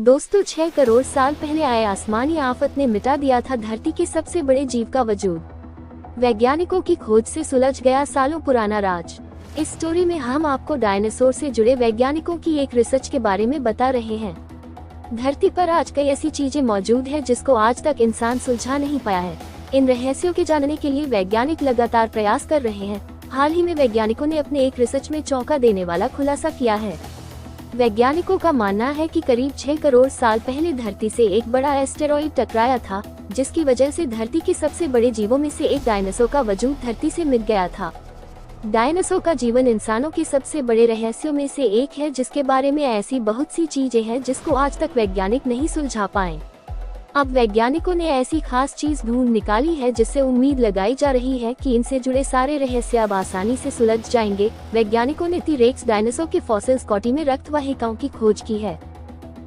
दोस्तों 6 करोड़ साल पहले आए आसमानी आफत ने मिटा दिया था धरती के सबसे बड़े जीव का वजूद। वैज्ञानिकों की खोज से सुलझ गया सालों पुराना राज। इस स्टोरी में हम आपको डायनासोर से जुड़े वैज्ञानिकों की एक रिसर्च के बारे में बता रहे हैं। धरती पर आज कई ऐसी चीजें मौजूद है जिसको आज तक इंसान सुलझा नहीं पाया है। इन रहस्यों के जानने के लिए वैज्ञानिक लगातार प्रयास कर रहे हैं। हाल ही में वैज्ञानिकों ने अपने एक रिसर्च में चौंका देने वाला खुलासा किया है। वैज्ञानिकों का मानना है कि करीब 6 करोड़ साल पहले धरती से एक बड़ा एस्टेरॉइड टकराया था, जिसकी वजह से धरती के सबसे बड़े जीवों में से एक डायनासोर का वजूद धरती से मिट गया था। डायनासोर का जीवन इंसानों के सबसे बड़े रहस्यों में से एक है, जिसके बारे में ऐसी बहुत सी चीजें हैं जिसको आज तक वैज्ञानिक नहीं सुलझा पाए। अब वैज्ञानिकों ने ऐसी खास चीज ढूंढ निकाली है जिससे उम्मीद लगाई जा रही है कि इनसे जुड़े सारे रहस्य अब आसानी से सुलझ जाएंगे। वैज्ञानिकों ने टी-रेक्स डायनासोर के फॉसिल स्कॉटी में रक्त वाहिकाओं की खोज की है।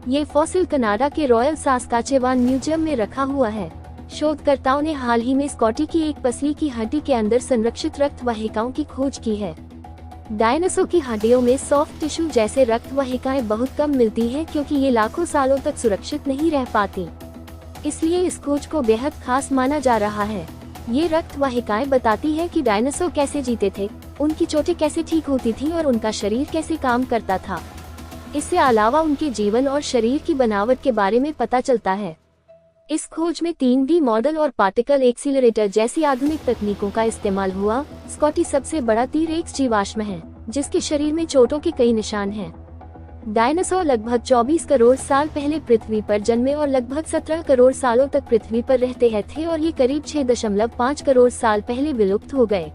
ये फॉसिल कनाडा के रॉयल सास्काचेवान म्यूजियम में रखा हुआ है। शोधकर्ताओं ने हाल ही में स्कॉटी की एक पसली की हड्डी के अंदर संरक्षित रक्त वाहिकाओं की खोज की है। डायनासोर की हड्डियों में सॉफ्ट टिश्यू जैसे रक्त वाहिकाएं बहुत कम मिलती है, क्योंकि ये लाखों सालों तक सुरक्षित नहीं रह पाती। इसलिए इस खोज को बेहद खास माना जा रहा है। ये रक्त वाहिकाएं बताती है कि डायनासोर कैसे जीते थे, उनकी चोटें कैसे ठीक होती थी और उनका शरीर कैसे काम करता था। इससे अलावा उनके जीवन और शरीर की बनावट के बारे में पता चलता है। इस खोज में 3D मॉडल और पार्टिकल एक्सीलरेटर जैसी आधुनिक तकनीकों का इस्तेमाल हुआ। स्कॉटी सबसे बड़ा टी-रेक्स जीवाश्म है, जिसके शरीर में चोटों के कई निशान हैं। डायनासोर लगभग 24 करोड़ साल पहले पृथ्वी पर जन्मे और लगभग 17 करोड़ सालों तक पृथ्वी पर रहते हैं थे, और ये करीब 6.5 करोड़ साल पहले विलुप्त हो गए।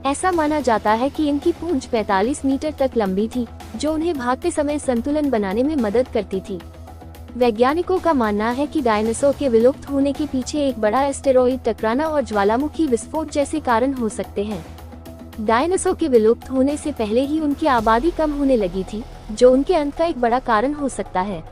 ऐसा माना जाता है कि इनकी पूंछ 45 मीटर तक लंबी थी, जो उन्हें भागते समय संतुलन बनाने में मदद करती थी। वैज्ञानिकों का मानना है कि डायनासोर के विलुप्त होने के पीछे एक बड़ा एस्टेरॉइड टकराना और ज्वालामुखी विस्फोट जैसे कारण हो सकते हैं। डायनासोर के विलुप्त होने से पहले ही उनकी आबादी कम होने लगी थी, जो उनके अंत का एक बड़ा कारण हो सकता है।